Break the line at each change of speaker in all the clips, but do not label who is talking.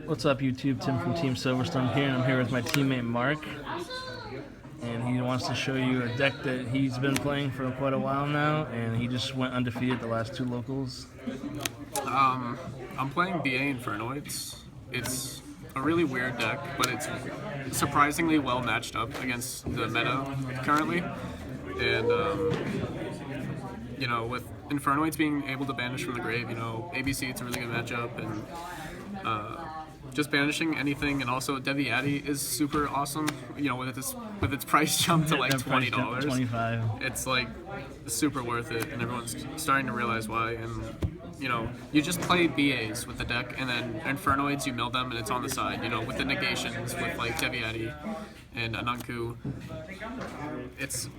What's up, YouTube? Tim from Team Silverstone here, and I'm here with my teammate Mark. And he wants to show you a deck that he's been playing for quite a while now, and he just went undefeated the last two locals.
I'm playing BA Infernoids. It's a really weird deck, but it's surprisingly well matched up against the meta currently. And with Infernoids being able to banish from the grave, ABC, it's a really good matchup, and just banishing anything, and also Devi Addy is super awesome. With its price jump to like $20,
$25.
it's like super worth it, and everyone's starting to realize why. And you just play BAs with the deck, and then Infernoids, you mill them, and it's on the side. With the negations, with like Devi Addy and Ananku, it's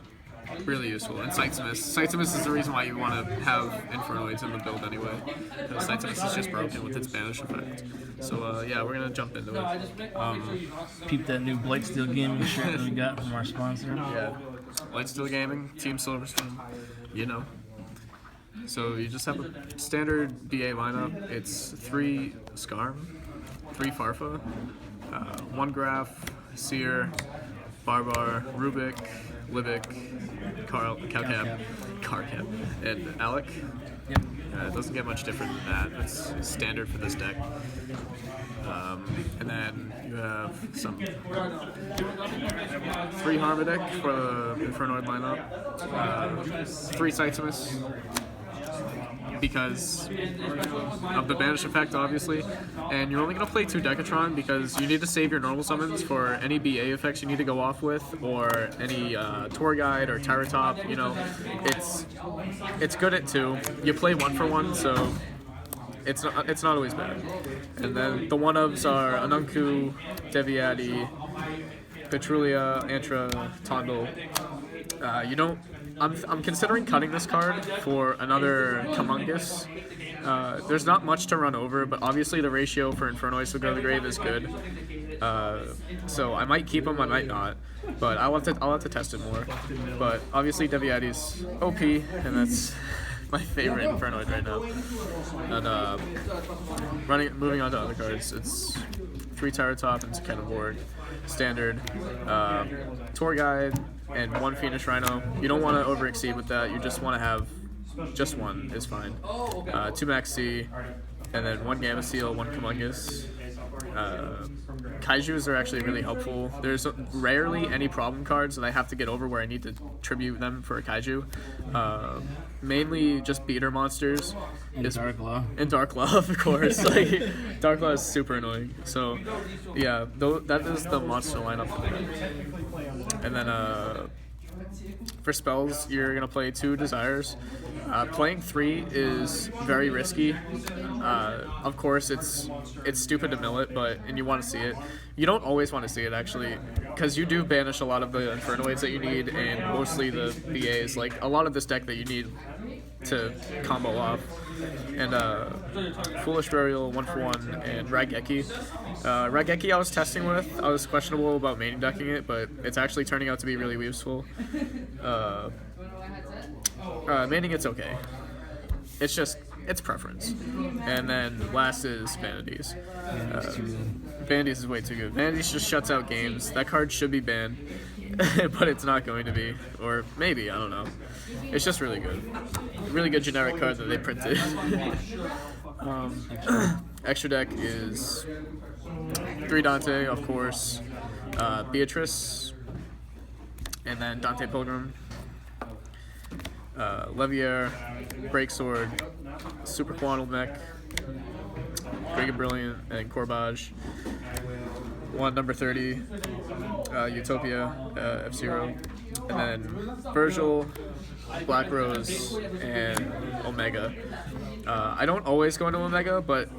really useful. And Sightsmiss is the reason why you want to have Infernoids in the build anyway, because Sightsmiss is just broken with its banish effect. So yeah, we're gonna jump into it.
Peep that new Blightsteel Gaming shirt that we got from our sponsor.
Yeah, Blightsteel Gaming, Team Silverstone, So you just have a standard BA lineup. It's 3 Skarm, 3 Farfa, 1 Graph, Seer, Barbar, Rubik, Libic, Carcap, and Alec.
Yep.
It doesn't get much different than that. It's standard for this deck. And then you have some 3 Harmodic for the Infernoid lineup, 3 Sightsmiss, because of the banish effect, obviously, and you're only going to play 2 Decatron because you need to save your normal summons for any BA effects you need to go off with, or any Tour Guide or Terra Top. It's good at 2. You play 1 for 1, so it's not always bad. And then the one-ofs are Ananku, Devi Addy, Petrulia, Antra, Tondal. I'm considering cutting this card for another Kamungus. There's not much to run over, but obviously the ratio for Infernoids to go to the grave is good. So I might keep him, I might not, but I'll have to test it more. But obviously Devi Addy's OP, and that's my favorite Infernoid right now. And moving on to other cards, it's 3 Terra Top and Sakena Borg, standard, Tour Guide, and 1 Phoenix Rhino. You don't want to over-exceed with that. You just want to have just 1 is fine. 2 Max C, and then 1 Gamma Seal, 1 Kamungus. Kaijus are actually really helpful. There's rarely any problem cards that I have to get over where I need to tribute them for a Kaiju. Mainly just beater monsters. And Dark Law, of course. Dark Law is super annoying. So yeah, that is the monster lineup. And then for spells, you're gonna play 2 Desires. Playing 3 is very risky. Of course, it's stupid to mill it, and you want to see it. You don't always want to see it, actually, because you do banish a lot of the Infernoids that you need, and mostly the BAs. Like a lot of this deck that you need to combo off. And Foolish Burial, 1 for 1, and Raigeki. Raigeki I was testing with. I was questionable about main decking it, but it's actually turning out to be really useful. Maining it's okay. It's preference. And then last is Vanities. Vanities is way too good. Vanities just shuts out games. That card should be banned, but it's not going to be. Or maybe, I don't know. It's just really good. Really good generic card that they printed. Extra deck is 3 Dante, of course, Beatrice, and then Dante Pilgrim, Levier, Breaksword, Super Quantum Mech, Brigand Brilliant, and Corbage. 1 number 30, Utopia, F-Zero, and then Virgil, Black Rose, and Omega. I don't always go into Omega, but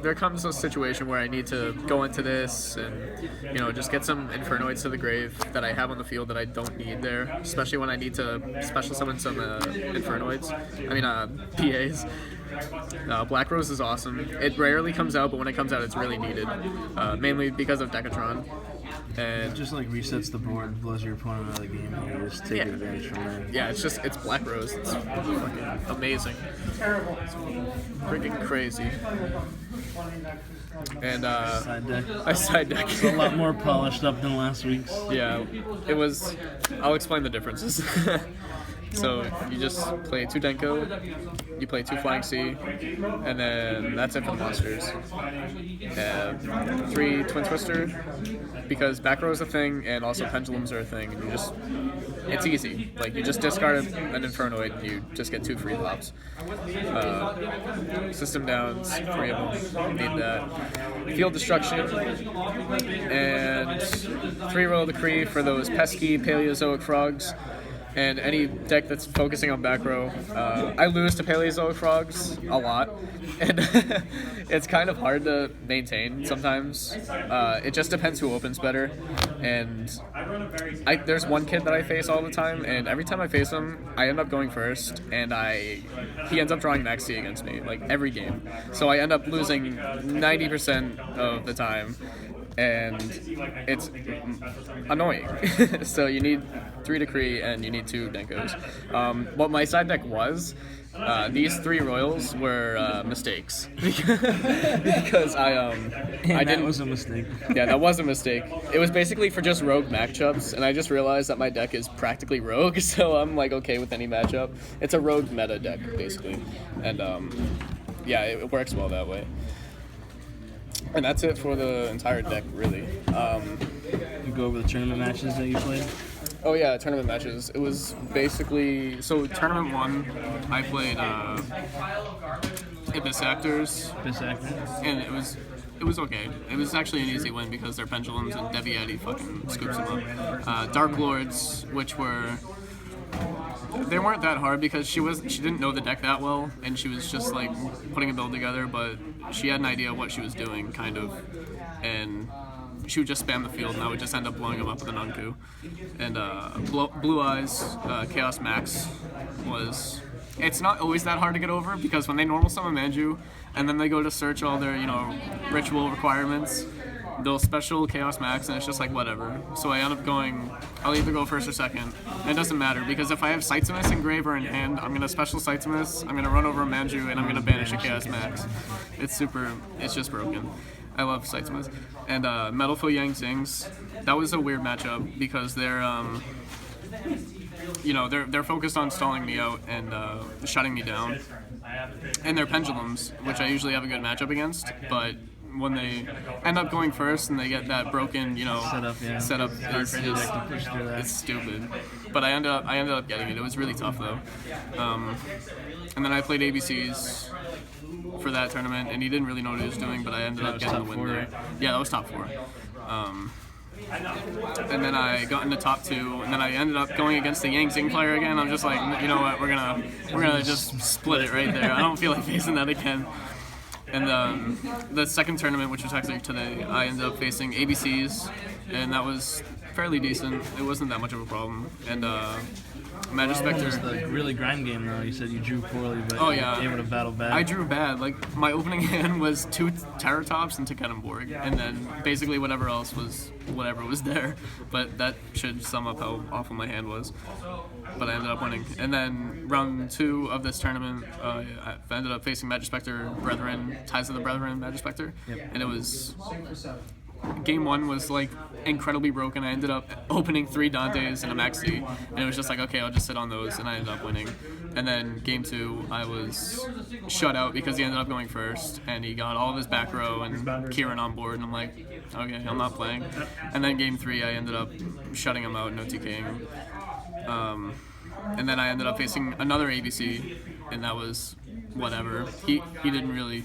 there comes a situation where I need to go into this and just get some Infernoids to the grave that I have on the field that I don't need there, especially when I need to special summon some Infernoids. PAs. Black Rose is awesome. It rarely comes out, but when it comes out, it's really needed, mainly because of Decatron. And
It just like resets the board, blows your opponent out of the game, and you just take
Yeah.
advantage from there.
yeah, it's Black Rose. It's fucking amazing. It's freaking crazy. And
Side deck.
I side deck.
It's a lot more polished up than last week's.
Yeah, it was. I'll explain the differences. So you just play 2 Denko, you play 2 Flying C, and then that's it for the monsters. 3 Twin Twister, because back row is a thing, and also pendulums are a thing, and it's easy. Like, you just discard an Infernoid, and you just get 2 free pops. System downs, 3 of them, need that. Field destruction, and 3 roll the Kree for those pesky Paleozoic frogs. And any deck that's focusing on back row, I lose to Paleozoic frogs a lot, and it's kind of hard to maintain sometimes. It just depends who opens better, and there's one kid that I face all the time, and every time I face him, I end up going first, and he ends up drawing Max C against me, like every game. So I end up losing 90% of the time, and it's annoying. So you need 3 Decree and you need 2 Denkos. What my side deck was, these 3 Royals were mistakes because I
That
didn't.
was a mistake.
Yeah, that was a mistake. It was basically for just rogue matchups, and I just realized that my deck is practically rogue, so I'm like okay with any matchup. It's a rogue meta deck basically, and yeah, it works well that way. And that's it for the entire deck, really.
You go over the tournament matches that you played.
Oh yeah, tournament matches. It was basically tournament 1. I played Ibis Actors, and it was okay. It was actually an easy win because they're pendulums and Debbie Eddy fucking scoops them up. Dark Lords, which they weren't that hard because she didn't know the deck that well, and she was just like putting a build together, but she had an idea of what she was doing, kind of, and she would just spam the field, and I would just end up blowing them up with an Unku. And Blue Eyes, Chaos Max it's not always that hard to get over, because when they normal summon Manju, and then they go to search all their, ritual requirements, they'll special Chaos Max, and it's just like whatever. So I end up I'll either go first or second. And it doesn't matter, because if I have Sightsumus Engraver in hand, I'm going to special Sightsumus, I'm going to run over a Manju, and I'm going to banish a Chaos Max. It's just broken. I love Sightsumus. And Metalfoot Yang Zings, that was a weird matchup, because they're focused on stalling me out and shutting me down. And they're pendulums, which I usually have a good matchup against, but when they end up going first and they get that broken, setup, it's stupid. But I ended up getting it. It was really tough though. And then I played ABCs for that tournament, and he didn't really know what he was doing, but I ended up getting the win there. Yeah, that was top 4. And then I got into top 2, and then I ended up going against the Yang Zing player again. I'm just like, you know what, we're gonna just split it right there. I don't feel like facing that again. And the second tournament, which was actually today, I ended up facing ABCs, and that was fairly decent. It wasn't that much of a problem. And Magic Spectre.
It was the really grind game though. You said you drew poorly, but you were able to battle back.
I drew bad. Like, my opening hand was 2 Terror Tops and Tekenenborg, and then basically whatever else was whatever was there. But that should sum up how awful my hand was. But I ended up winning. And then round 2 of this tournament, I ended up facing Magic Spectre, Brethren, Ties of the Brethren, Magic Spectre, and it was. Game 1 was like incredibly broken. I ended up opening 3 Dantes and a Maxi, and it was just like, okay, I'll just sit on those, and I ended up winning. And then game 2, I was shut out because he ended up going first, and he got all of his back row and Kieran on board, and I'm like, okay, I'm not playing. And then game 3, I ended up shutting him out and no TKing him. And then I ended up facing another ABC, and that was whatever. He didn't really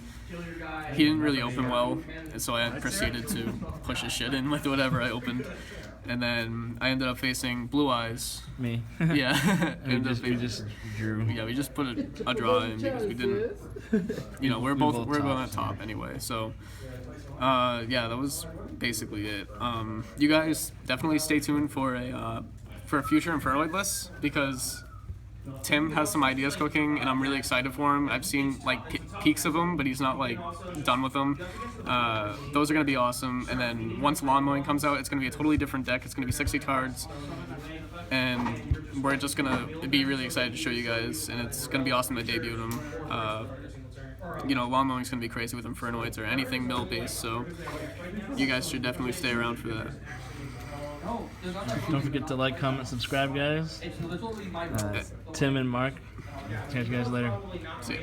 open well, and so I proceeded to push his shit in with whatever I opened. And then I ended up facing Blue Eyes.
Me.
Yeah.
we just drew.
Yeah, we just put a draw in because we didn't. We're going on top anyway. So, yeah, that was basically it. You guys definitely stay tuned for a future Infernoid list, because Tim has some ideas cooking, and I'm really excited for him. I've seen like peaks of them, but he's not like done with them. Those are gonna be awesome. And then once lawn mowing comes out, it's gonna be a totally different deck. It's gonna be 60 cards, and we're just gonna be really excited to show you guys. And it's gonna be awesome to debut them. Lawn mowing's gonna be crazy with Infernoids or anything mill based. So you guys should definitely stay around for that.
Don't forget to like, comment, subscribe, guys. Tim and Mark. Catch you guys later.
See ya.